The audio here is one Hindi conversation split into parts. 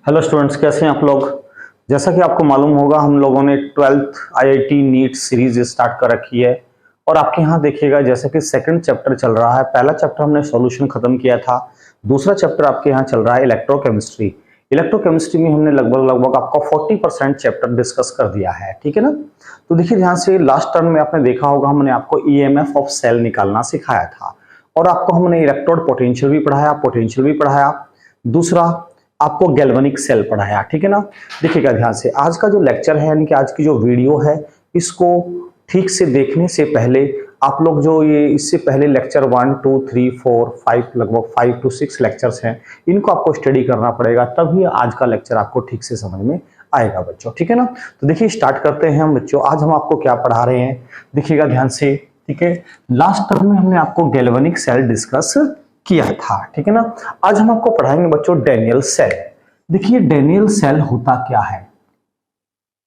हेलो स्टूडेंट्स, कैसे हैं आप लोग। जैसा कि आपको मालूम होगा, हम लोगों ने 12th IIT NEET series start कर रखी है और आपके यहाँ देखिएगा जैसे कि सेकंड चैप्टर चल रहा है। पहला चैप्टर हमने सॉल्यूशन खत्म किया था, दूसरा चैप्टर आपके यहाँ चल रहा है इलेक्ट्रोकेमिस्ट्री। इलेक्ट्रोकेमिस्ट्री में हमने लगभग आपका 40% चैप्टर डिस्कस कर दिया है, ठीक है ना। तो देखिए ध्यान से, लास्ट टर्म में आपने देखा होगा हमने आपको ईएमएफ ऑफ सेल निकालना सिखाया था और आपको हमने इलेक्ट्रोड पोटेंशियल भी पढ़ाया, पोटेंशियल भी पढ़ाया, दूसरा आपको गैल्वेनिक सेल पढ़ाया, ठीक है ना। देखिएगा ध्यान से, आज का जो लेक्चर है यानी कि आज की जो वीडियो है, इसको ठीक से देखने से पहले आप लोग जो ये इससे पहले लेक्चर 1 2 3 4 5 लगभग 5 to 6 लेक्चर्स हैं, इनको आपको स्टडी करना पड़ेगा, तभी आज का लेक्चर आपको ठीक से समझ में आएगा बच्चों, ठीक है ना। तो देखिए स्टार्ट करते हैं हम बच्चों। आज हम आपको क्या पढ़ा रहे हैं, देखिएगा ध्यान से, ठीक है। लास्ट टर्म में हमने आपको गैल्वेनिक सेल डिस्कस किया था, ठीक है ना। आज हम आपको पढ़ाएंगे बच्चों डैनियल सेल। देखिए डैनियल सेल होता क्या है,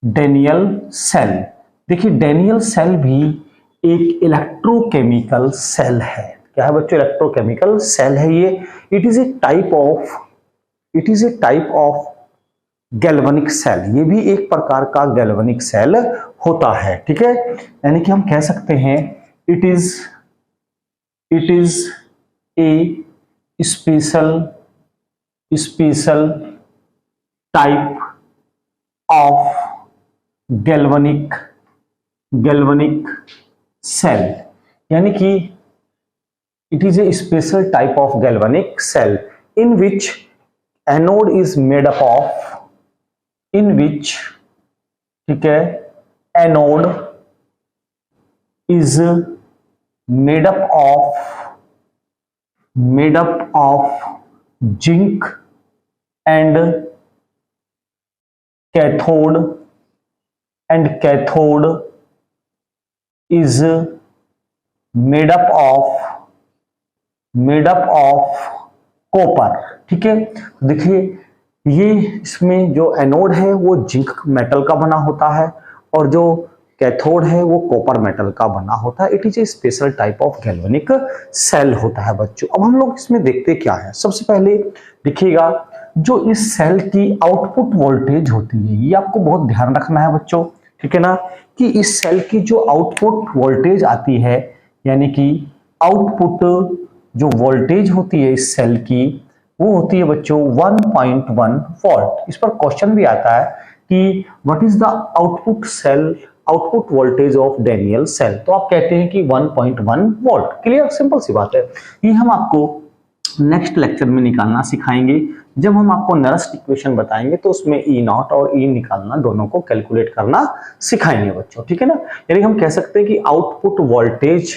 डैनियल सेल, देखिए डैनियल सेल भी एक इलेक्ट्रोकेमिकल सेल है। क्या है बच्चों, इलेक्ट्रोकेमिकल सेल है ये। It is a type of galvanic cell, ये भी एक प्रकार का गैल्वेनिक सेल होता है, ठीक है। यानी कि हम कह सकते हैं it is a special type of galvanic cell, यानी कि it is a special type of galvanic cell in which anode is made up of, in which, ठीक है, anode is made up of zinc and cathode is made up of copper, ठीक है। देखिए ये इसमें जो एनोड है वो जिंक मेटल का बना होता है और जो कैथोड है वो कॉपर मेटल का बना होता है। It is a special type of galvanic cell होता है बच्चों। अब हम लोग इसमें देखते क्या है, सबसे पहले देखिएगा जो इस सेल की आउटपुट वोल्टेज होती है, ये आपको बहुत ध्यान रखना है बच्चों, ठीक है ना, कि इस सेल की जो आउटपुट वोल्टेज आती है, यानी कि आउटपुट जो वोल्टेज होती है इस सेल की, वो होती है बच्चों 1.1 वोल्ट। इस पर क्वेश्चन भी आता है कि what is the output voltage of Daniell cell, तो आप कहते हैं कि 1.1 वोल्ट। क्लियर, सिंपल सी बात है। ये हम आपको नेक्स्ट लेक्चर में निकालना सिखाएंगे। जब हम आपको नेरेस्ट इक्वेशन बताएंगे तो उसमें E0 और E निकालना, दोनों को कैलकुलेट करना सिखाएंगे बच्चों, ठीक है ना। यानी हम कह सकते हैं कि आउटपुट वोल्टेज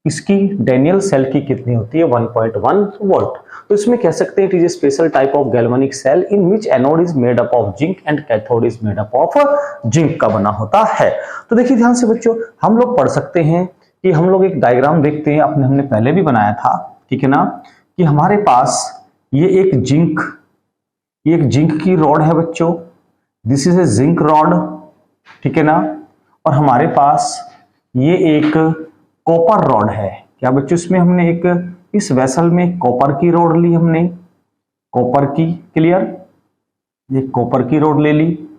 इसकी डैनियल सेल की कितनी होती है, 1.1 वोल्ट। तो इसमें कह सकते हैं it is a special type of galvanic cell in which anode is made up of zinc and cathode is made up of zinc का बना होता है। तो देखिए ध्यान से बच्चों, हम लोग पढ़ सकते हैं कि हम लोग एक डायग्राम देखते हैं, हमने पहले भी बनाया था, ठीक है ना, कि हमारे पास ये एक जिंक की रॉड है बच्चों, this is a zinc rod, ठीक है ना, और हमारे पास ये एक कॉपर रॉड है। क्या बच्चों, इसमें हमने एक इस वेसल में कॉपर की रॉड ली, हमने कॉपर की, क्लियर, ये कॉपर की रॉड ले ली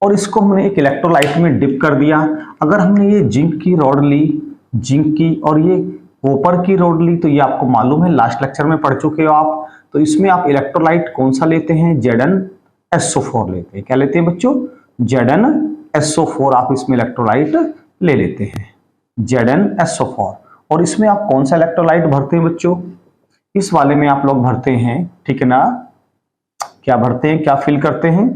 और इसको हमने एक इलेक्ट्रोलाइट में डिप कर दिया। अगर हमने ये जिंक की रॉड ली, जिंक की, और ये कॉपर की रॉड ली, तो ये आपको मालूम है, लास्ट लेक्चर में पढ़ चुके हो आप। तो इसमें आप इलेक्ट्रोलाइट कौन सा लेते हैं, ZnSO4 लेते हैं। क्या लेते हैं बच्चों, ZnSO4 आप इसमें इलेक्ट्रोलाइट ले लेते हैं, ZnSO4। और इसमें आप कौन सा इलेक्ट्रोलाइट भरते हैं बच्चों, इस वाले में आप लोग भरते हैं, ठीक है ना। क्या भरते हैं, क्या फिल करते हैं,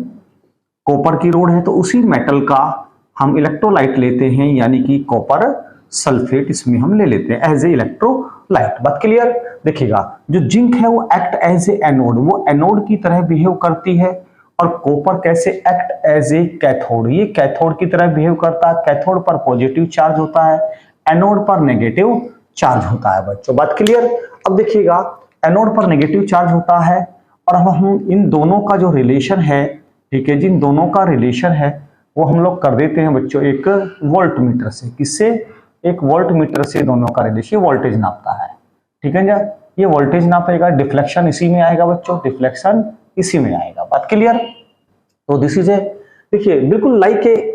कॉपर की रॉड है तो उसी मेटल का हम इलेक्ट्रोलाइट लेते हैं, यानी कि कॉपर सल्फेट इसमें हम ले लेते हैं एज ए इलेक्ट्रोलाइट। बात क्लियर। देखिएगा जो जिंक है वो एक्ट एज ए एनोड, वो एनोड की तरह बिहेव करती है, और कॉपर कैसे एक्ट एज ए कैथोड, ये कैथोड की तरह बिहेव करता है। कैथोड पर पॉजिटिव चार्ज होता है, एनोड पर नेगेटिव चार्ज होता है बच्चों। बात क्लियर। अब देखिएगा एनोड पर नेगेटिव चार्ज होता है और अब हम इन दोनों का जो रिलेशन है, ठीक है, जिन दोनों का रिलेशन है वो हम लोग कर देते हैं बच्चों एक वोल्ट मीटर से। किससे, एक वोल्ट मीटर से दोनों का रिलेशन वोल्टेज नापता है, ठीक है ना। ये वोल्टेज नापेगा, डिफ्लेक्शन इसी में आएगा बच्चों, डिफ्लेक्शन इसी में आएगा। बात क्लियर? तो दिस इज ए, देखिए बिल्कुल लाइक ए,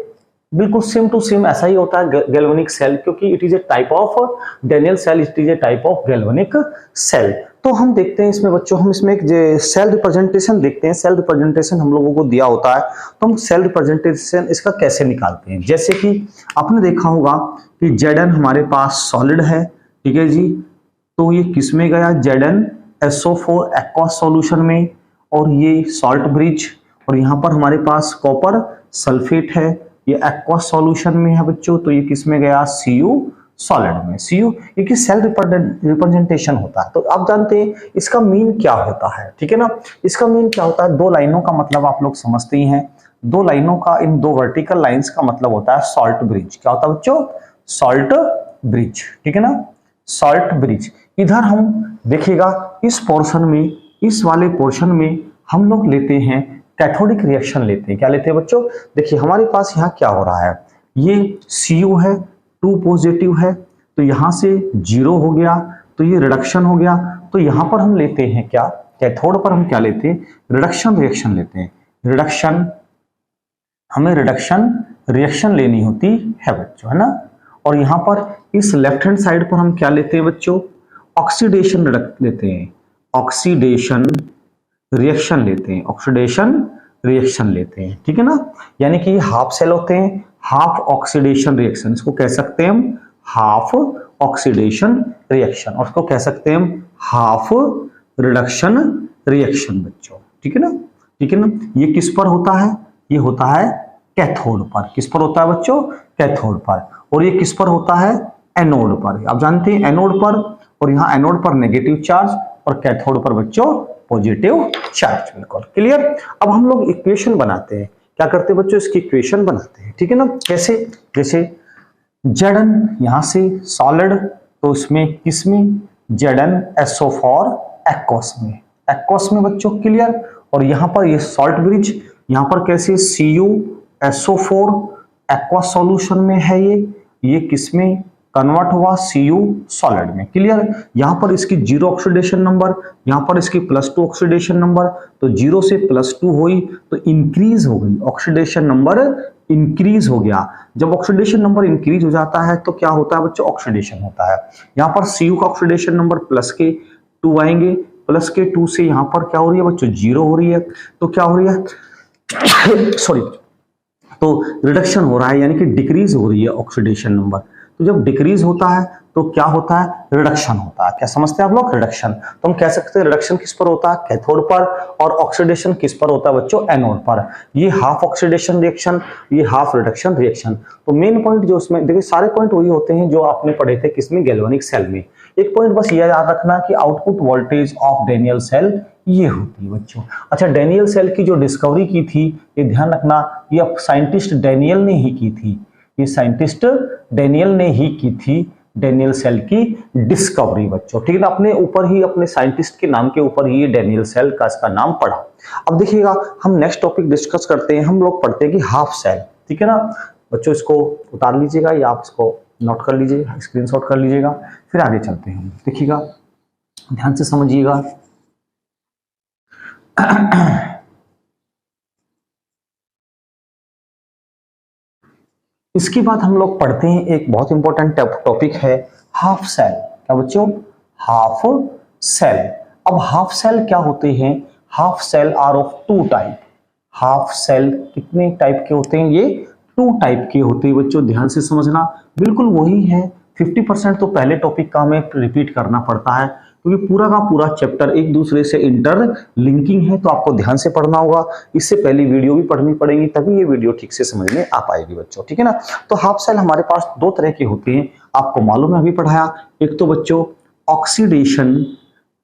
बिल्कुल सेम टू सेम ऐसा ही होता है गैल्वेनिक सेल, क्योंकि it is a type of Daniell cell, it is a type of galvanic cell. तो हम देखते हैं इसमें बच्चों, हम इसमें एक सेल रिप्रेजेंटेशन देखते हैं। सेल रिप्रेजेंटेशन हम लोगों को दिया होता है, तो हम सेल रिप्रेजेंटेशन इसका कैसे निकालते हैं। जैसे कि आपने देखा होगा कि Zn हमारे पास सॉलिड है, ठीक है जी, तो ये किस में गया, ZnSO4 एक्वस सॉल्यूशन में, और ये सॉल्ट ब्रिज, और यहाँ पर हमारे पास कॉपर सल्फेट है, ये एक्वस सॉल्यूशन में है बच्चों, तो ये किस में गया, Cu सॉलिड में। Cu ये कि सेल रिप्रेजेंटेशन होता है। तो आप जानते हैं इसका मीन क्या होता है, ठीक है ना। इसका मीन क्या होता है, दो लाइनों का मतलब आप लोग समझते ही हैं। दो लाइनों का, इन दो वर्टिकल लाइंस का मतलब होता है सॉल्ट ब्रिज। क्या होता है बच्चों, सॉल्ट ब्रिज, ठीक है ना, सॉल्ट ब्रिज। इधर हम देखिएगा इस पोर्शन में, इस वाले पोर्शन में हम लोग लेते हैं कैथोडिक रिएक्शन लेते हैं। क्या लेते हैं बच्चों, देखिए हमारे पास यहाँ क्या हो रहा है, ये Cu है, 2 पॉजिटिव है, तो यहाँ से 0 हो गया, तो ये रिडक्शन हो गया। तो यहाँ पर हम लेते हैं क्या, कैथोड पर हम क्या लेते हैं, रिडक्शन रिएक्शन लेते हैं। रिडक्शन, हमें रिडक्शन रिएक्शन लेनी होती है बच्चों, है ना। और यहाँ पर इस लेफ्ट हैंड साइड पर हम क्या लेते हैं बच्चों, ऑक्सीडेशन लेते हैं, ऑक्सीडेशन रिएक्शन लेते हैं, ऑक्सीडेशन रिएक्शन लेते हैं, ठीक है ना। यानी कि हाफ सेल होते हैं, हाफ ऑक्सीडेशन रिएक्शन, इसको कह सकते हैं हम हाफ ऑक्सीडेशन रिएक्शन, और इसको कह सकते हैं हम हाफ रिडक्शन रिएक्शन बच्चों, ठीक है ना, ठीक है ना। ये किस पर होता है, ये होता है कैथोड पर। किस पर होता है बच्चों, कैथोड पर। और ये किस पर होता है, एनोड पर। आप जानते हैं एनोड पर, और यहाँ एनोड पर नेगेटिव चार्ज और कैथोड पर बच्चों पॉजिटिव चार्ज। बिल्कुल क्लियर। अब हम लोग इक्वेशन बनाते हैं। क्या करते हैं बच्चों, इसकी इक्वेशन बनाते हैं, ठीक है ना। कैसे, जैसे Zn यहां से सॉलिड, तो इसमें किसमें, ZnSO4 एक्वस में, एक्वस में बच्चों, क्लियर। और यहाँ पर ये सॉल्ट ब्रिज, यहाँ पर कैसे, CuSO4 एक्वस सॉल्यूशन में है, ये किसमें कन्वर्ट हुआ, Cu सॉलिड में, क्लियर। यहाँ पर इसकी 0 ऑक्सीडेशन नंबर, यहाँ पर इसकी +2 ऑक्सीडेशन नंबर, तो 0 से +2 हुई तो इंक्रीज हो गई, ऑक्सीडेशन नंबर इंक्रीज हो गया। जब ऑक्सीडेशन नंबर इंक्रीज हो जाता है तो क्या होता है बच्चों, ऑक्सीडेशन होता है। यहाँ पर Cu का ऑक्सीडेशन नंबर +2 आएंगे, +2 से यहाँ पर क्या हो रही है बच्चों, 0 हो रही है, तो क्या हो रही है सॉरी, तो रिडक्शन हो रहा है, यानी कि डिक्रीज हो रही है ऑक्सीडेशन नंबर। तो जब डिक्रीज होता है तो क्या होता है, रिडक्शन होता है। क्या समझते हैं आप लोग, रिडक्शन। तो हम कह सकते हैं रिडक्शन किस पर होता है, कैथोड पर, और ऑक्सीडेशन किस पर होता है बच्चों, एनोड पर। ये हाफ ऑक्सीडेशन रिएक्शन, ये हाफ रिडक्शन रिएक्शन। तो मेन पॉइंट जो उसमें देखिए, सारे पॉइंट वही होते हैं जो आपने पढ़े थे किसमें, गैल्वेनिक सेल में। एक पॉइंट बस ये याद रखना कि output voltage of Daniell cell ये होती है बच्चों। अच्छा, डैनियल सेल की जो डिस्कवरी की थी, ये ध्यान रखना, ये साइंटिस्ट डैनियल ने ही की थी, ये साइंटिस्ट डैनियल ने ही की थी डैनियल सेल की डिस्कवरी बच्चों, ठीक है ना। अपने ऊपर ही, अपने साइंटिस्ट के नाम के ऊपर ही डैनियल सेल का इसका नाम पड़ा। अब देखिएगा हम नेक्स्ट टॉपिक डिस्कस करते हैं। हम लोग पढ़ते हैं कि हाफ सेल, ठीक है ना बच्चों। इसको उतार लीजिएगा या आप इसको नोट कर लीजिएगा, स्क्रीनशॉट कर लीजिएगा, फिर आगे चलते हैं। देखिएगा ध्यान से समझिएगा। इसके बाद हम लोग पढ़ते हैं एक बहुत इंपॉर्टेंट टॉपिक है हाफ सेल। क्या बच्चों, हाफ सेल। अब हाफ सेल क्या होते हैं, half cell are of 2 type. Half cell कितने टाइप के होते हैं, ये 2 टाइप के होते हैं बच्चों, ध्यान से समझना। बिल्कुल वही है, 50% तो पहले टॉपिक का हमें रिपीट करना पड़ता है, क्योंकि पूरा का पूरा चैप्टर एक दूसरे से इंटर लिंकिंग है, तो आपको ध्यान से पढ़ना होगा। इससे पहले वीडियो भी पढ़नी पड़ेगी, तभी ये वीडियो ठीक से समझ में आ पाएगी बच्चों, ठीक है ना। तो हाफ सेल हमारे पास 2 तरह के होते हैं, आपको मालूम है, अभी पढ़ाया। एक तो बच्चों oxidation,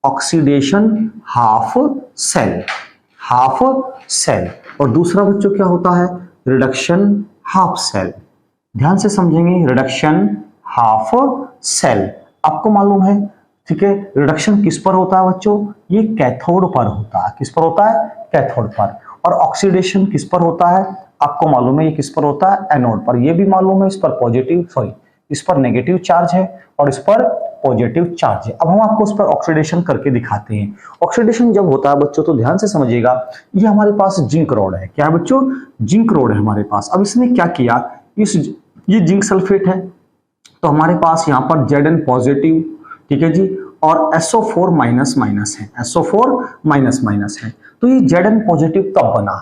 oxidation half cell, half cell, और दूसरा बच्चों क्या होता है, रिडक्शन हाफ सेल। ध्यान से समझेंगे, रिडक्शन हाफ सेल। आपको मालूम है, ठीक है, रिडक्शन किस पर होता है बच्चों, ये कैथोड पर होता है। किस पर होता है, कैथोड पर। और ऑक्सीडेशन किस पर होता है, आपको मालूम है, ये किस पर होता है, एनोड पर। ये भी मालूम है, इस पर पॉजिटिव, सॉरी, इस पर नेगेटिव चार्ज है और इस पर पॉजिटिव चार्ज है। अब हम आपको उस पर ऑक्सीडेशन करके दिखाते हैं। ऑक्सीडेशन जब होता है बच्चों तो ध्यान से समझिएगा, ये हमारे पास जिंक रॉड है। क्या है बच्चों? जिंक रॉड है हमारे पास। अब इसने क्या किया, ये जिंक सल्फेट है तो हमारे पास यहाँ पर Zn पॉजिटिव, ठीक है जी, और SO4 माइनस माइनस है, SO4 माइनस माइनस है। तो ये Zn पॉजिटिव कब बना?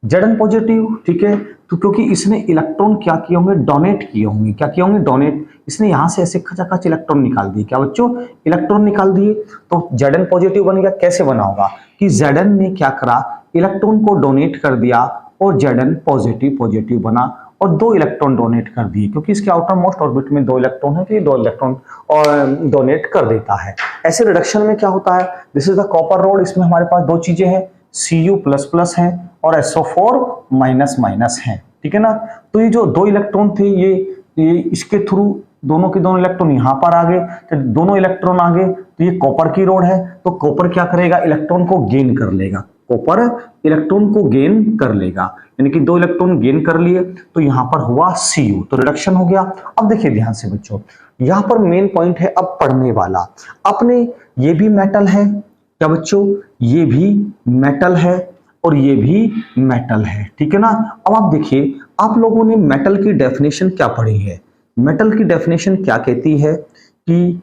Zn पॉजिटिव, ठीक है, तो क्योंकि इसने इलेक्ट्रॉन क्या किए होंगे, डोनेट किए होंगे। क्या किए होंगे? डोनेट। इसने यहां से ऐसे खचाखच इलेक्ट्रॉन निकाल दिए। क्या बच्चों? इलेक्ट्रॉन निकाल दिए, तो Zn पॉजिटिव बन गया। कैसे बना होगा कि Zn ने क्या करा, इलेक्ट्रॉन को डोनेट कर दिया और Zn पॉजिटिव पॉजिटिव बना और 2 इलेक्ट्रॉन डोनेट कर दिए, क्योंकि इसके आउटर मोस्ट ऑर्बिट में 2 इलेक्ट्रॉन है तो ये 2 इलेक्ट्रॉन और डोनेट कर देता है। ऐसे रिडक्शन में क्या होता है, this is the copper rod, इसमें हमारे पास 2 चीजें हैं, Cu++ है और SO4 माइनस माइनस है, ठीक है ना। तो ये जो 2 इलेक्ट्रॉन थे ये इसके थ्रू दोनों के दोनों इलेक्ट्रॉन यहाँ पर आ गए, तो दोनों इलेक्ट्रॉन आ गए, तो ये कॉपर की रॉड है, तो कॉपर क्या करेगा, इलेक्ट्रॉन को गेन कर लेगा। कॉपर इलेक्ट्रॉन को गेन कर लेगा, यानी कि 2 इलेक्ट्रॉन गेन कर लिए, तो यहां पर हुआ Cu, तो रिडक्शन हो गया। अब देखिए ध्यान से बच्चों, यहां पर मेन पॉइंट है अब पढ़ने वाला। अपने ये भी मेटल है, क्या बच्चों? ये भी मेटल है और ये भी मेटल है, ठीक है ना। अब आप देखिए, आप लोगों ने मेटल की डेफिनेशन क्या पढ़ी है? मेटल की डेफिनेशन क्या कहती है कि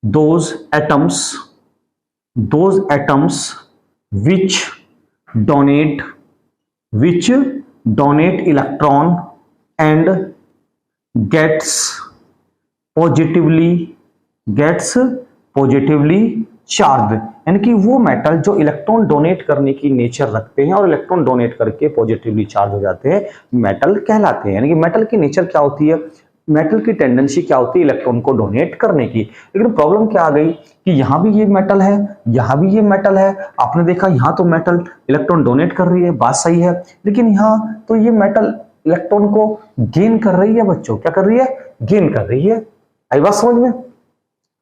those atoms which donate electron and gets positively charged, यानी कि वो मेटल जो इलेक्ट्रॉन डोनेट करने की नेचर रखते हैं और इलेक्ट्रॉन डोनेट करके पॉजिटिवली चार्ज हो जाते हैं, मेटल कहलाते हैं। यानी कि मेटल की नेचर क्या होती है, मेटल की टेंडेंसी क्या होती है, इलेक्ट्रॉन को डोनेट करने की। लेकिन प्रॉब्लम क्या आ गई कि यहां भी ये मेटल है, यहां भी ये मेटल है। आपने देखा यहां तो मेटल इलेक्ट्रॉन डोनेट कर रही है, बात सही है, लेकिन यहां तो ये मेटल इलेक्ट्रॉन को गेन कर रही है बच्चों। क्या कर रही है? गेन कर रही है। आई बात समझ में?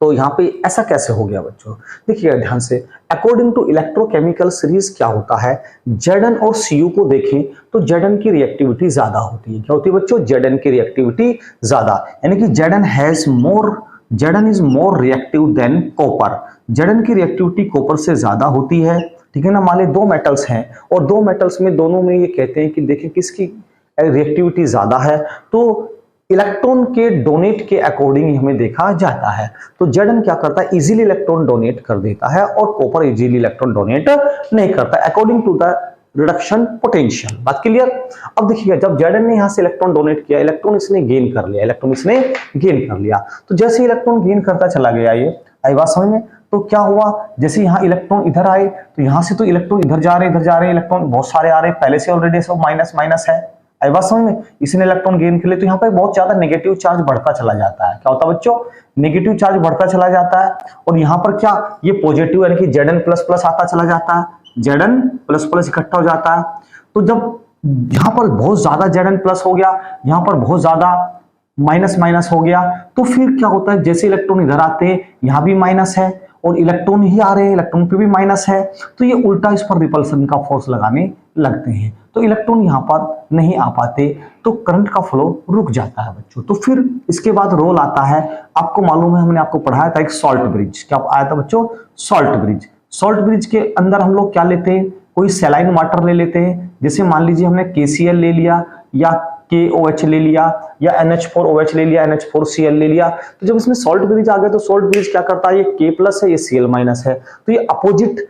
तो यहाँ पे ऐसा कैसे हो गया बच्चों? देखिएगा ध्यान से, अकॉर्डिंग टू इलेक्ट्रोकेमिकल सीरीज क्या होता है, Zn और Cu को देखें तो Zn की रिएक्टिविटी ज्यादा होती है। क्या होती है बच्चों? Zn की रिएक्टिविटी ज्यादा, यानी कि Zn is more reactive than copper. Zn की रिएक्टिविटी कॉपर से ज्यादा होती है, ठीक है ना। मान लीजिए 2 मेटल्स हैं और 2 मेटल्स में दोनों में ये कहते हैं कि देखें किसकी रिएक्टिविटी ज्यादा है, तो इलेक्ट्रॉन के डोनेट के अकॉर्डिंग हमें देखा जाता है। तो Zn क्या करता है, इजीली इलेक्ट्रॉन डोनेट कर देता है और कॉपर इजीली इलेक्ट्रॉन डोनेट नहीं करता, according to the reduction potential. बात क्लियर? अब देखिएगा, जब Zn ने यहां से इलेक्ट्रॉन डोनेट किया, इलेक्ट्रॉन इसने गेन कर लिया, तो जैसे इलेक्ट्रॉन गेन करता चला गया, ये आई बात समझ में, तो क्या हुआ, जैसे यहाँ इलेक्ट्रॉन इधर आए तो यहां से तो इलेक्ट्रॉन इधर जा रहे इलेक्ट्रॉन बहुत सारे आ रहे, पहले से ऑलरेडी सब माइनस माइनस है। आई बात समझ में? इसने इलेक्ट्रॉन गेन कर लिए, तो यहाँ पर बहुत ज्यादा नेगेटिव चार्ज बढ़ता चला जाता है। क्या होता है बच्चों? नेगेटिव चार्ज बढ़ता चला जाता है, और यहाँ पर क्या, ये पॉजिटिव यानी कि Zn++ आता चला जाता है, Zn++ इकट्ठा हो जाता है। तो जब यहाँ पर बहुत ज्यादा Zn+ हो गया, यहाँ पर बहुत ज्यादा माइनस माइनस हो गया, तो फिर क्या होता है, जैसे इलेक्ट्रॉन इधर आते हैं यहाँ भी माइनस है और इलेक्ट्रॉन ही आ रहे हैं, इलेक्ट्रॉन पे भी माइनस है, तो ये उल्टा इस पर रिपल्सन का फोर्स लगाने लगते हैं, तो इलेक्ट्रॉन यहाँ पर नहीं आ पाते, तो करंट का फ्लो रुक जाता है बच्चों। तो फिर इसके बाद रोल आता है, आपको मालूम है, हमने आपको पढ़ाया था एक सॉल्ट ब्रिज। क्या आया था बच्चों? सॉल्ट ब्रिज के अंदर हम लोग क्या लेते हैं, कोई सैलाइन वाटर ले लेते हैं। जैसे मान लीजिए हमने KCl ले लिया या KOH ले लिया या NH4OH ले लिया, NH4Cl ले लिया, तो जब इसमें सॉल्ट ब्रिज आ गया तो सॉल्ट ब्रिज क्या करता है, ये K+ है, ये Cl- है, तो ये अपोजिट,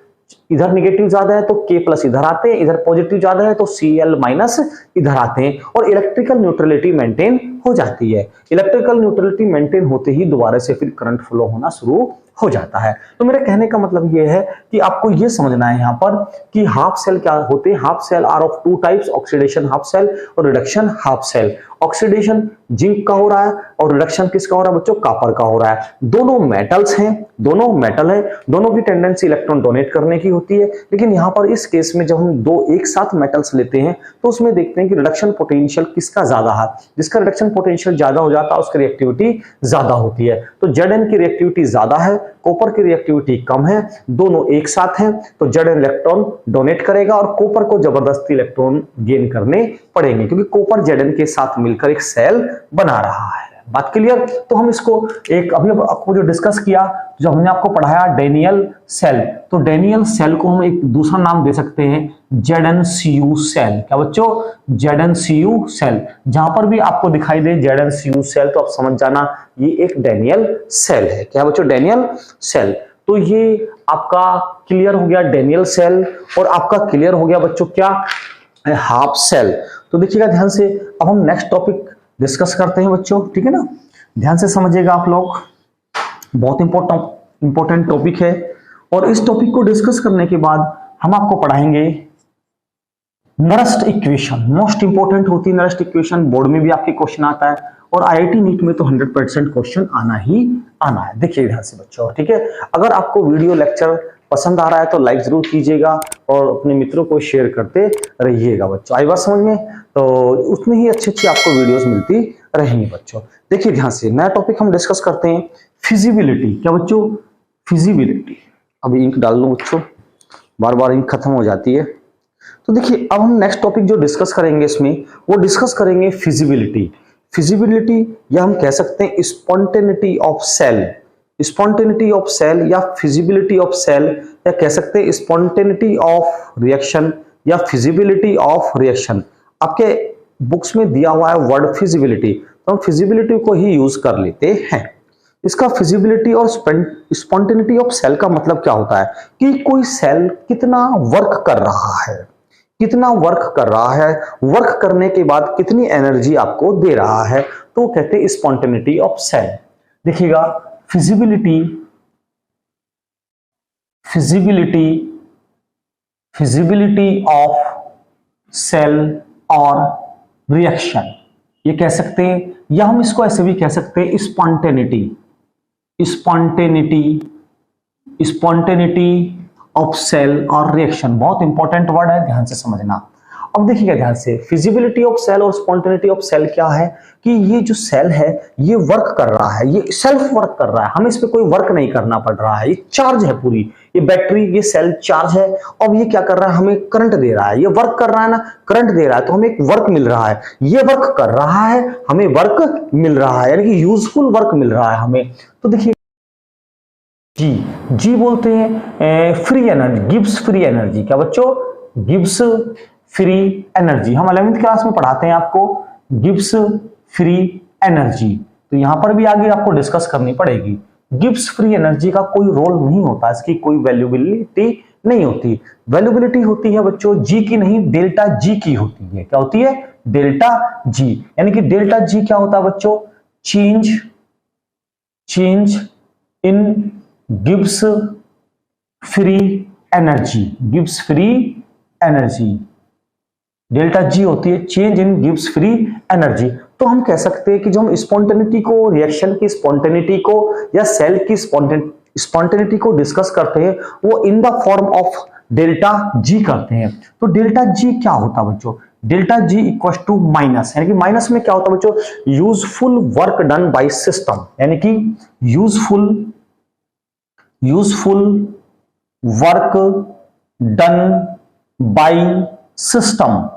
इधर नेगेटिव ज्यादा है तो K+ इधर आते हैं, इधर पॉजिटिव ज्यादा है तो Cl- इधर आते हैं, और इलेक्ट्रिकल न्यूट्रलिटी मेंटेन हो जाती है। इलेक्ट्रिकल न्यूट्रलिटी मेंटेन होते ही दोबारा से फिर करंट फ्लो होना शुरू हो जाता है। तो मेरे कहने का मतलब यह है कि आपको यह समझना है यहाँ पर कि हाफ सेल क्या होते हैं। Half cell are of 2 types, oxidation half cell और reduction half cell. Oxidation zinc का हो रहा है और रिडक्शन किसका हो रहा है बच्चों, कॉपर का हो रहा है। दोनों मेटल्स हैं, दोनों मेटल है, दोनों की टेंडेंसी इलेक्ट्रॉन डोनेट करने की होती है। लेकिन यहाँ पर इस केस में जब हम 2 एक साथ मेटल्स लेते हैं तो उसमें देखते हैं कि रिडक्शन पोटेंशियल किसका ज्यादा है। जिसका रिडक्शन पोटेंशियल ज्यादा हो जाता है उसकी रिएक्टिविटी ज्यादा होती है। तो Zn की रिएक्टिविटी ज्यादा है, कॉपर की रिएक्टिविटी कम है, दोनों एक साथ हैं, तो Zn इलेक्ट्रॉन डोनेट करेगा और कॉपर को जबरदस्ती इलेक्ट्रॉन गेन करने पड़ेंगे, क्योंकि कॉपर Zn के साथ मिलकर एक सेल बना रहा है। बात क्लियर। तो हम इसको एक अभी आपको जो डिस्कस किया, जो हमने आपको पढ़ाया डेनियल सेल, तो डेनियल सेल को हम एक दूसरा नाम दे सकते हैं ZnCu सेल। क्या बच्चों? ZnCu cell. जहां पर भी आपको दिखाई दे ZnCu सेल तो आप समझ जाना ये एक डेनियल सेल है। क्या बच्चों? Daniell cell. तो ये आपका क्लियर हो गया डेनियल सेल, और आपका क्लियर हो गया बच्चों क्या? Half cell. तो देखिएगा ध्यान से, अब हम नेक्स्ट टॉपिक डिस्कस करते हैं बच्चों, ठीक है ना? ध्यान से समझिएगा आप लोग, बहुत इंपॉर्टेंट टॉपिक है। और इस टॉपिक को डिस्कस करने के बाद हम आपको पढ़ाएंगे नरस्ट इक्वेशन। मोस्ट इंपॉर्टेंट होती है नरस्ट इक्वेशन, बोर्ड में भी आपके क्वेश्चन आता है, और IIT नीट में तो 100% क्वेश्चन आना ही आना है। देखिए ध्यान से बच्चों, ठीक है? अगर आपको वीडियो लेक्चर पसंद आ रहा है तो लाइक जरूर कीजिएगा और अपने मित्रों को शेयर करते रहिएगा बच्चों। आई बात समझ में? तो उतनी ही अच्छी आपको वीडियोस मिलती रहेंगी बच्चों। देखिए ध्यान से, नया टॉपिक हम डिस्कस करते हैं फिजिबिलिटी। क्या बच्चों? फिजिबिलिटी। अभी इंक डाल लो बच्चों, बार बार इंक खत्म हो जाती है। तो देखिए अब हम नेक्स्ट टॉपिक जो डिस्कस करेंगे इसमें, वो डिस्कस करेंगे फिजिबिलिटी। फिजिबिलिटी या हम कह सकते हैं spontaneity of cell. Spontaneity of cell या फिजिबिलिटी ऑफ सेल, या कह सकते हैं स्पॉन्टेनिटी ऑफ रिएक्शन या फिजिबिलिटी ऑफ रिएक्शन। आपके बुक्स में दिया हुआ है वर्ड फिजिबिलिटी, तो हम फिजिबिलिटी को ही यूज कर लेते हैं। इसका फिजिबिलिटी और स्पॉन्टेनिटी ऑफ सेल का मतलब क्या होता है कि कोई सेल कितना वर्क कर रहा है, कितना वर्क कर रहा है, वर्क करने के बाद कितनी एनर्जी आपको दे रहा है, तो कहते हैं स्पॉन्टेनिटी ऑफ सेल। देखिएगा फिजिबिलिटी ऑफ सेल और रिएक्शन ये कह सकते हैं, या हम इसको ऐसे भी कह सकते हैं स्पॉन्टेनिटी ऑफ सेल और रिएक्शन। बहुत इंपॉर्टेंट वर्ड है, ध्यान से समझना। अब देखिएगा ध्यान से, फिजिबिलिटी ऑफ सेल और स्पॉन्टेनिटी ऑफ सेल क्या है कि ये जो सेल है ये वर्क कर रहा है, ये सेल्फ वर्क कर रहा है, हमें इस पे कोई वर्क नहीं करना पड़ रहा है। ये चार्ज है पूरी, ये बैटरी, ये सेल चार्ज है, और ये क्या कर रहा है? हमें करंट दे रहा है। ये वर्क कर रहा है ना, करंट दे रहा है, तो हमें एक वर्क मिल रहा है। ये वर्क कर रहा है, हमें वर्क मिल रहा है, यानी कि यूजफुल वर्क मिल रहा है हमें। तो देखिए जी बोलते हैं free energy, gives free energy. क्या बच्चों? Gives free energy. हम 11th क्लास में पढ़ाते हैं आपको गिव्स फ्री एनर्जी, तो यहां पर भी आगे आपको डिस्कस करनी पड़ेगी। गिव्स फ्री एनर्जी का कोई रोल नहीं होता, इसकी कोई वैल्यूबिलिटी नहीं होती। वैल्यूबिलिटी होती है बच्चों जी की नहीं, डेल्टा जी की होती है। क्या होती है? Delta G. यानी कि डेल्टा जी क्या होता है बच्चों? Change in gives free energy. Gives free energy, delta G होती है change in gives free energy. तो हम कह सकते हैं कि जो हम स्पॉन्टेनिटी को, रिएक्शन की स्पॉन्टेनिटी को या सेल की स्पॉन्टेनिटी को डिस्कस करते हैं, वो in the form of delta G करते हैं। तो डेल्टा जी क्या होता है बच्चों? Delta G equal to minus, यानी कि माइनस में क्या होता है बच्चों? Useful work done by system, यानी कि useful work done by system,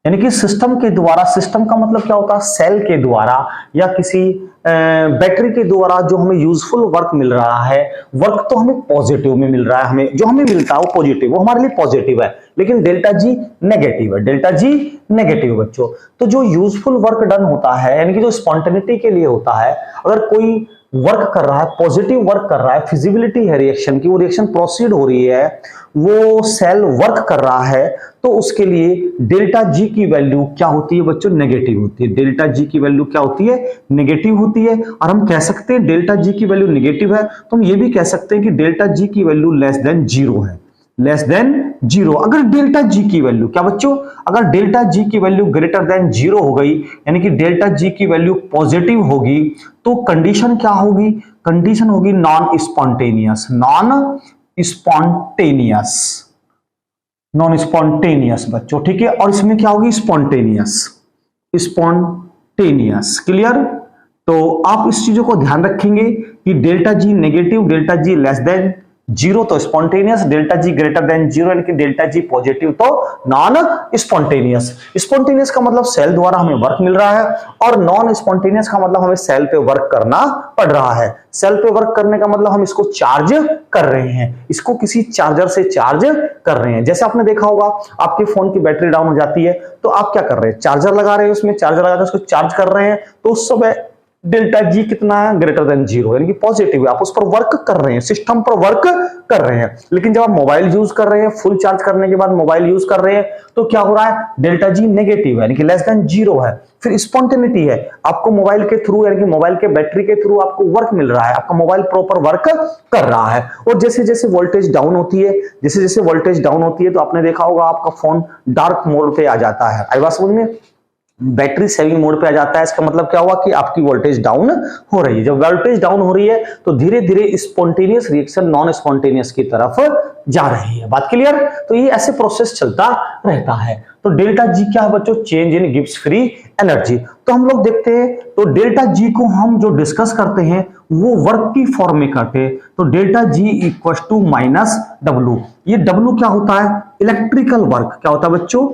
यानी कि सिस्टम के द्वारा। सिस्टम का मतलब क्या होता है? सेल के द्वारा या किसी बैटरी के द्वारा जो हमें यूजफुल वर्क मिल रहा है। वर्क तो हमें पॉजिटिव में मिल रहा है, हमें जो हमें मिलता है वो पॉजिटिव, वो हमारे लिए पॉजिटिव है, लेकिन डेल्टा जी नेगेटिव है। डेल्टा जी नेगेटिव बच्चों। तो जो यूजफुल वर्क डन होता है, यानी कि जो स्पॉन्टेनिटी के लिए होता है, अगर कोई वर्क कर रहा है, पॉजिटिव वर्क कर रहा है, फिजिबिलिटी है रिएक्शन की, वो रिएक्शन प्रोसीड हो रही है, वो सेल वर्क कर रहा है, तो उसके लिए डेल्टा जी की वैल्यू क्या होती है बच्चों? नेगेटिव होती है। डेल्टा जी की वैल्यू क्या होती है? नेगेटिव होती है। और हम कह सकते हैं डेल्टा जी की वैल्यू नेगेटिव है, तो हम ये भी कह सकते हैं कि डेल्टा जी की वैल्यू लेस देन जीरो है, लेस देन जीरो। अगर डेल्टा जी की वैल्यू क्या बच्चों? अगर डेल्टा जी की वैल्यू ग्रेटर देन जीरो हो गई, यानी कि डेल्टा जी की वैल्यू पॉजिटिव होगी, तो कंडीशन क्या होगी? कंडीशन होगी नॉन स्पॉन्टेनियस, नॉन स्पॉन्टेनियस बच्चों, ठीक है। और इसमें क्या होगी? स्पॉन्टेनियस। क्लियर? तो आप इस चीजों को ध्यान रखेंगे कि delta G negative, delta G less than zero तो spontaneous, delta G greater than zero यानी कि डेल्टा जी पॉजिटिव तो नॉन स्पॉन्टेनियस। स्पॉन्टेनियस का मतलब सेल द्वारा हमें वर्क मिल रहा है और नॉन स्पॉन्टेनियस का मतलब हमें सेल पे वर्क करना पड़ रहा है। सेल पे वर्क करने का मतलब हम इसको चार्ज कर रहे हैं, इसको किसी चार्जर से चार्ज कर रहे हैं। जैसे आपने देखा होगा आपके फोन की बैटरी डाउन हो जाती है तो आप क्या कर रहे हैं, चार्जर लगा रहे हैं, उसमें चार्जर लगाकर उसको चार्ज कर रहे हैं, तो उस समय डेल्टा जी कितना है, ग्रेटर देन जीरो यानी कि पॉजिटिव है, आप उस पर वर्क कर रहे हैं, सिस्टम पर वर्क कर रहे हैं। लेकिन जब आप मोबाइल यूज कर रहे हैं, फुल चार्ज करने के बाद मोबाइल यूज कर रहे हैं तो क्या हो रहा है, डेल्टा जी नेगेटिव है यानी कि लेस देन जीरो है। फिर स्पॉन्टेनिटी है, आपको मोबाइल के थ्रू यानी कि मोबाइल के बैटरी के थ्रू आपको वर्क मिल रहा है, आपका मोबाइल प्रॉपर वर्क कर रहा है। और जैसे जैसे वोल्टेज डाउन होती है, जैसे जैसे वोल्टेज डाउन होती है तो आपने देखा होगा आपका फोन डार्क मोड पे आ जाता है। आई बात समझ में, बैटरी सेविंग मोड पे आ जाता है। इसका मतलब क्या हुआ कि आपकी वोल्टेज डाउन हो रही है। जब वोल्टेज डाउन हो रही है तो धीरे धीरे स्पॉन्टेनियस रिएक्शन नॉन स्पॉन्टेनियस की तरफ जा रही है। बात क्लियर? तो ये ऐसे प्रोसेस चलता रहता है। तो डेल्टा जी क्या है बच्चों, change in Gibbs free energy. तो हम लोग देखते हैं तो डेल्टा जी को हम जो डिस्कस करते हैं वो वर्क की फॉर्म में करते हैं। तो delta G equal to minus W. ये डब्ल्यू क्या होता है, इलेक्ट्रिकल वर्क। क्या होता है बच्चों,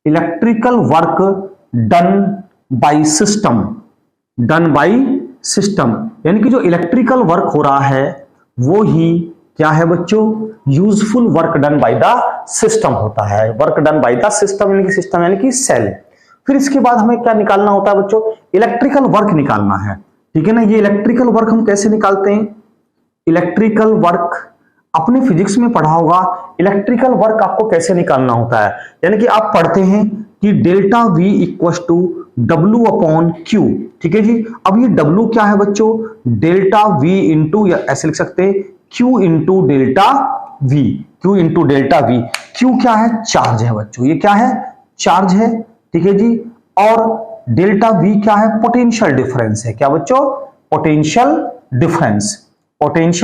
electrical work done by system, यानी कि जो इलेक्ट्रिकल वर्क हो रहा है वो ही क्या है बच्चों, useful work done by the system होता है। Work done by the system यानी कि सेल। फिर इसके बाद हमें क्या निकालना होता है बच्चों, इलेक्ट्रिकल वर्क निकालना है। ठीक है ना, ये इलेक्ट्रिकल वर्क हम कैसे निकालते हैं, इलेक्ट्रिकल वर्क अपने फिजिक्स में पढ़ा होगा। इलेक्ट्रिकल वर्क आपको कैसे निकालना होता है, यानी कि आप पढ़ते हैं कि delta V equal to W upon Q. ठीक है जी, अब ये डब्ल्यू क्या है बच्चों, डेल्टा V इंटू, या ऐसे लिख सकते हैं Q into delta V, Q क्या है, चार्ज है बच्चों, ये क्या है, चार्ज है। ठीक है जी, और डेल्टा V क्या है, पोटेंशियल डिफरेंस है। क्या बच्चों, पोटेंशियल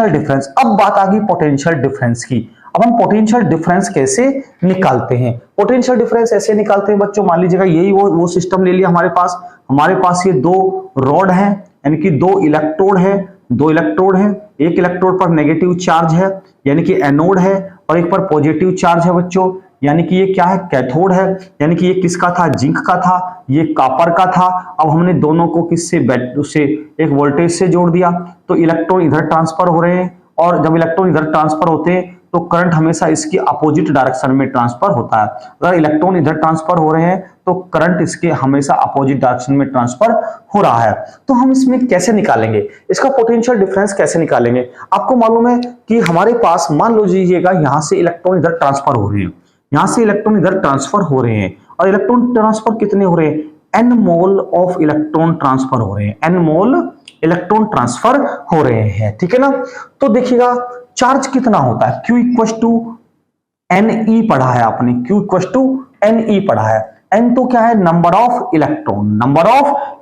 डिफरेंस। अब बात आ गई पोटेंशियल डिफरेंस की। अब हम पोटेंशियल डिफरेंस कैसे निकालते हैं, पोटेंशियल डिफरेंस ऐसे निकालते हैं बच्चों, मान लीजिएगा यही वो सिस्टम ले लिया हमारे पास ये दो रॉड है यानी कि दो इलेक्ट्रोड है, एक इलेक्ट्रोड पर नेगेटिव चार्ज है यानी कि एनोड है और एक पर पॉजिटिव चार्ज है बच्चों, यानी कि ये क्या है, कैथोड है। यानी कि ये किसका था, जिंक का था, ये कॉपर का था। अब हमने दोनों को किससे, उससे एक वोल्टेज से जोड़ दिया तो इलेक्ट्रॉन इधर ट्रांसफर हो रहे हैं, और जब इलेक्ट्रॉन इधर ट्रांसफर होते हैं तो करंट हमेशा इसकी अपोजिट डायरेक्शन में ट्रांसफर होता है। अगर इलेक्ट्रॉन इधर ट्रांसफर हो रहे हैं तो करंट इसके हमेशा अपोजिट डायरेक्शन में ट्रांसफर हो रहा है। तो हम इसमें कैसे निकालेंगे, इसका पोटेंशियल डिफरेंस कैसे निकालेंगे। आपको मालूम है कि हमारे पास, मान लो लीजिएगा यहां से इलेक्ट्रॉन इधर ट्रांसफर हो रहे हैं, और इलेक्ट्रॉन ट्रांसफर कितने हो रहे हैं, n mole of electron transfer हो रहे हैं, n मोल इलेक्ट्रॉन ट्रांसफर हो रहे हैं। ठीक है ना, तो देखिएगा चार्ज कितना होता है, Q इक्वल टू NE पढ़ा है आपने, Q इक्वल टू NE पढ़ा है। N तो क्या है, नंबर ऑफ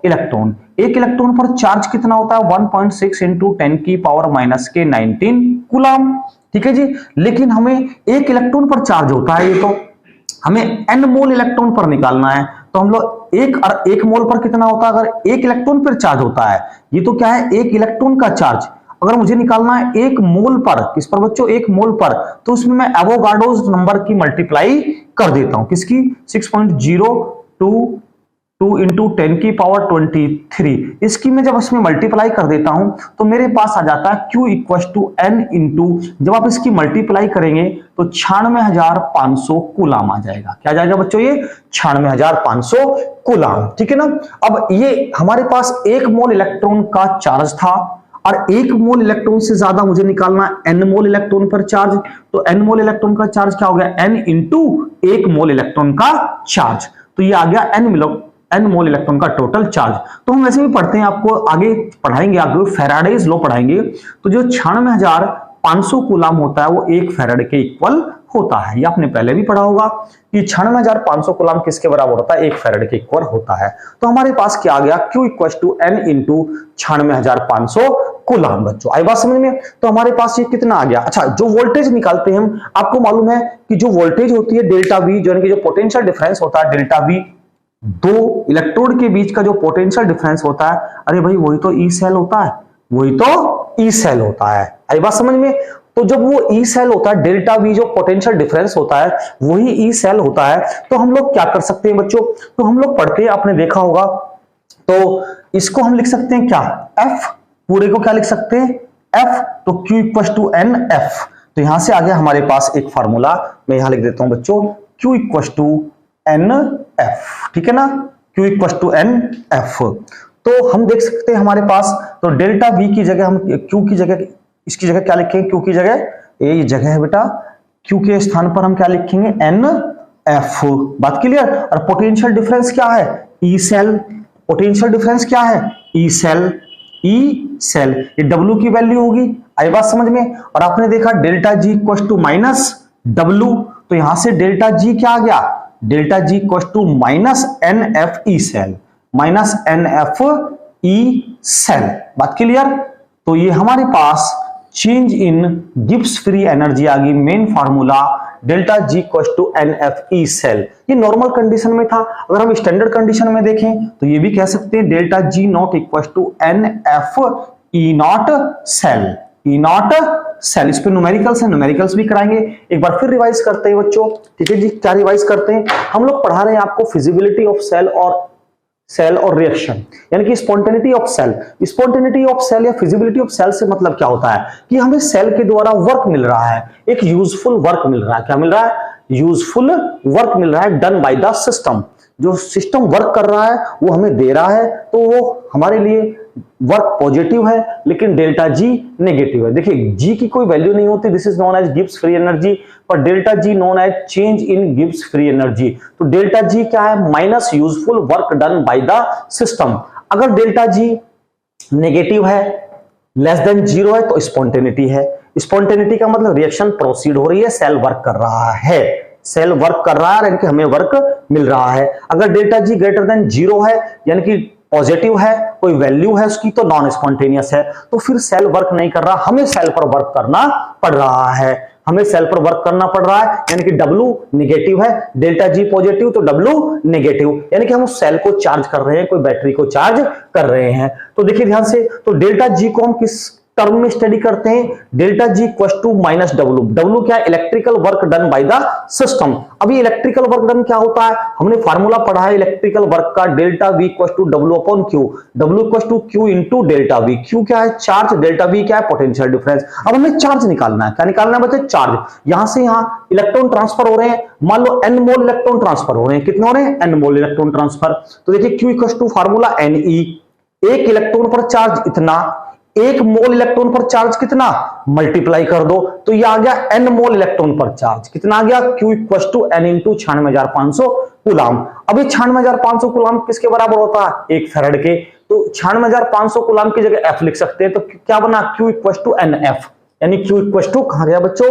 इलेक्ट्रॉन। एक इलेक्ट्रॉन पर चार्ज कितना होता है, 1.6 इंटू 10 की पावर माइनस के 19 कूलम। ठीक है जी, लेकिन हमें एक इलेक्ट्रॉन पर चार्ज होता है, ये तो हमें n मोल इलेक्ट्रॉन पर निकालना है। तो हम लोग एक मोल पर कितना होता है, अगर एक इलेक्ट्रॉन पर चार्ज होता है, ये तो क्या है, एक इलेक्ट्रॉन का चार्ज। अगर मुझे निकालना है एक मोल पर, किस पर बच्चों, एक मोल पर, तो उसमें मैं एवोगाड्रोस नंबर की मल्टीप्लाई कर देता हूं, किसकी, 6.022 इंटू 10 की पावर 23। इसकी मैं जब इसमें मल्टीप्लाई कर देता हूं तो मेरे पास आ जाता है Q equal to N into, जब आप इसकी मल्टीप्लाई करेंगे तो 96,500 कूलम आ जाएगा। क्या जाएगा बच्चों, ये 96,500 कूलम। ठीक है ना, अब ये हमारे पास एक मोल इलेक्ट्रॉन का चार्ज था और एक मोल इलेक्ट्रॉन से ज्यादा मुझे निकालना n मोल इलेक्ट्रॉन पर चार्ज। तो n मोल इलेक्ट्रॉन का चार्ज क्या हो गया, n इंटू एक मोल इलेक्ट्रॉन का चार्ज, तो ये आ गया n मोल इलेक्ट्रॉन का टोटल चार्ज। तो हम वैसे भी पढ़ते हैं, आपको आगे पढ़ाएंगे, आगे फैराडेज लॉ पढ़ाएंगे, तो जो 96,500 कूलम होता है वो एक फैराडे के इक्वल होता है। ये आपने पहले भी पढ़ा होगा कि 96,500 कूलम किसके बराबर होता है, एक फैराडे के इक्वल होता है। तो हमारे पास क्या आ गया, Q equal to N into 96,500 coulomb. बच्चों आई बात समझ में, तो हमारे पास ये कितना आ गया। अच्छा, जो वोल्टेज निकालते हैं हम, आपको मालूम है कि जो वोल्टेज होती है डेल्टा V, जो कि जो पोटेंशियल डिफरेंस होता है डेल्टा V, दो इलेक्ट्रोड के बीच का जो पोटेंशियल डिफरेंस होता है, अरे भाई वही तो ई सेल होता है, वही तो ई सेल होता है। आई बात समझ में? तो जब वो ई सेल होता है, डेल्टा वी जो पोटेंशियल डिफरेंस होता है वही ई सेल होता है। तो हम लोग क्या कर सकते हैं बच्चों, तो हम लोग पढ़ते हैं, आपने देखा होगा, तो इसको हम लिख सकते हैं क्या, एफ, पूरे को क्या लिख सकते हैं, एफ, तो Q equal to N F. तो यहां से आ गया हमारे पास एक फार्मूला, मैं यहां लिख देता हूं बच्चों, Q equal to N F, ठीक है ना, Q equal to N F. तो हम देख सकते हैं हमारे पास, तो डेल्टा वी की जगह हम क्यू की जगह, इसकी जगह क्या लिखेंगे, क्यू की जगह, ये जगह है बेटा, क्यू के स्थान पर हम क्या लिखेंगे, एन एफ। बात क्लियर? और पोटेंशियल डिफरेंस क्या है, ई सेल, पोटेंशियल डिफरेंस क्या है, ई सेल, ई सेल, ये डब्ल्यू की वैल्यू होगी। आई बात समझ में? और आपने देखा delta G equal to minus W, तो यहां से डेल्टा जी क्या आ गया, delta G equal to minus N F E cell, minus N F E cell. बात क्लियर? तो ये हमारे पास change in Gibbs free energy आ गई, main formula delta G equal to N F E cell. ये नॉर्मल कंडीशन में था, अगर हम स्टैंडर्ड कंडीशन में देखें तो ये भी कह सकते हैं delta G not equal to N F E not cell, E not cell. इस पे न्यूमेरिकल्स है, न्यूमेरिकल्स भी कराएंगे। एक बार फिर रिवाइज करते हैं बच्चों, ठीक है जी, क्या रिवाइज करते हैं, हम लोग पढ़ा रहे हैं आपको फिजिबिलिटी ऑफ सेल और रिएक्शन, यानी कि spontaneity of cell. Spontaneity of cell या फिजिबिलिटी ऑफ सेल से मतलब क्या होता है कि हमें सेल के द्वारा वर्क मिल रहा है, एक यूजफुल वर्क मिल रहा है। क्या मिल रहा है, यूजफुल वर्क मिल रहा है, डन बाय द सिस्टम। जो सिस्टम वर्क कर रहा है वो हमें दे रहा है, तो वो हमारे लिए वर्क पॉजिटिव है, लेकिन डेल्टा जी नेगेटिव है। देखिए जी की कोई वैल्यू नहीं होती, this is known as Gibbs free energy, पर delta G known as change in Gibbs free energy. तो डेल्टा जी क्या है, minus useful work done by the system. अगर डेल्टा जी नेगेटिव है, लेस देन जीरो है, तो स्पॉन्टेनिटी है। स्पॉन्टेनिटी का मतलब रिएक्शन प्रोसीड हो रही है, सेल वर्क कर रहा है, सेल वर्क कर रहा है, यानी कि हमें वर्क मिल रहा है। अगर delta G greater than zero है, यानी कि पॉजिटिव है, कोई वैल्यू है उसकी, तो नॉन स्पॉन्टेनियस है, तो फिर सेल वर्क नहीं कर रहा, हमें सेल पर वर्क करना पड़ रहा है, हमें सेल पर वर्क करना पड़ रहा है, यानी कि W नेगेटिव है, डेल्टा जी पॉजिटिव, तो W नेगेटिव, यानी कि हम उस सेल को चार्ज कर रहे हैं, कोई बैटरी को चार्ज कर रहे हैं। तो देखिए ध्यान से, तो डेल्टा जी को हम किस टर्म में स्टडी करते हैं, delta G equal to minus W. W क्या है, electrical work done by the system. अभी इलेक्ट्रिकल वर्क डन क्या होता है, हमने फार्मूला पढ़ा है इलेक्ट्रिकल वर्क का, delta V equal to W upon Q, W equal to Q into delta V. Q क्या है, चार्ज, डेल्टा वी क्या है, पोटेंशियल डिफरेंस। अब हमें चार्ज निकालना है, क्या निकालना है बच्चे, चार्ज। यहां से यहां इलेक्ट्रॉन ट्रांसफर हो रहे हैं, मान लो n मोल इलेक्ट्रॉन ट्रांसफर हो रहे हैं, कितने हो रहे हैं, n मोल इलेक्ट्रॉन ट्रांसफर। तो देखिए Q equal to formula Ne, एक इलेक्ट्रॉन पर चार्ज इतना, एक मोल इलेक्ट्रॉन पर चार्ज कितना, मल्टीप्लाई कर दो, तो ये आ गया n मोल इलेक्ट्रॉन पर चार्ज, कितना आ गया, Q equal to n into 96,500 coulomb. अब ये 96,500 कूलाम किसके बराबर होता है, 1 फैराड के, तो 96,500 कूलाम की जगह F लिख सकते हैं, तो क्या बना, Q इक्वल टू NF, यानी Q इक्वल टू कहां गया बच्चों,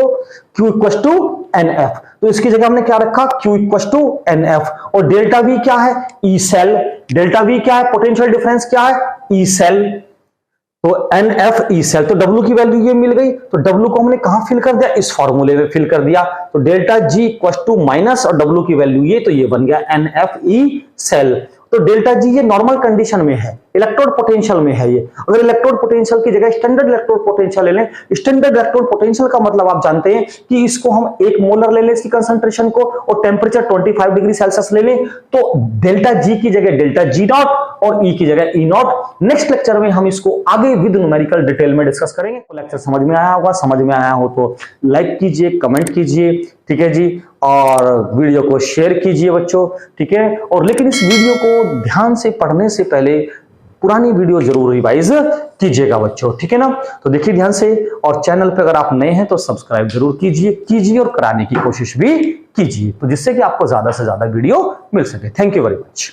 Q इक्वल टू NF। तो इसकी जगह हमने क्या रखा, Q इक्वल टू NF। और डेल्टा V क्या है, E सेल, डेल्टा V क्या है, पोटेंशियल डिफरेंस क्या है, E सेल, तो NF E सेल। तो W की वैल्यू ये मिल गई, तो W को हमने कहां फिल कर दिया, इस फॉर्मूले में फिल कर दिया। तो delta G equal to minus और W की वैल्यू ये, तो ये बन गया NF E सेल। तो डेल्टा जी ये नॉर्मल कंडीशन में है, इलेक्ट्रोड पोटेंशियल में है ये। अगर इलेक्ट्रोड पोटेंशियल की जगह स्टैंडर्ड इलेक्ट्रोड पोटेंशियल ले लें, स्टैंडर्ड इलेक्ट्रोड पोटेंशियल का मतलब आप जानते हैं कि इसको हम 1 मोलर ले लें इसकी कंसंट्रेशन को, और टेम्परेचर 25 डिग्री सेल्सियस ले लें, तो डेल्टा जी की जगह डेल्टा जी नॉट और ई की जगह ई नॉट। नेक्स्ट लेक्चर में हम इसको आगे विद न्यूमेरिकल डिटेल में डिस्कस करेंगे। तो लेक्चर समझ में आया होगा, समझ में आया हो तो लाइक कीजिए, कमेंट कीजिए, ठीक है जी, और वीडियो को शेयर कीजिए बच्चों, ठीक है। और लेकिन इस वीडियो को ध्यान से पढ़ने से पहले पुरानी वीडियो जरूर रिवाइज कीजिएगा बच्चों, ठीक है ना। तो देखिए ध्यान से, और चैनल पे अगर आप नए हैं तो सब्सक्राइब जरूर कीजिए और कराने की कोशिश भी कीजिए, तो जिससे कि आपको ज्यादा से ज्यादा वीडियो मिल सके। Thank you very much.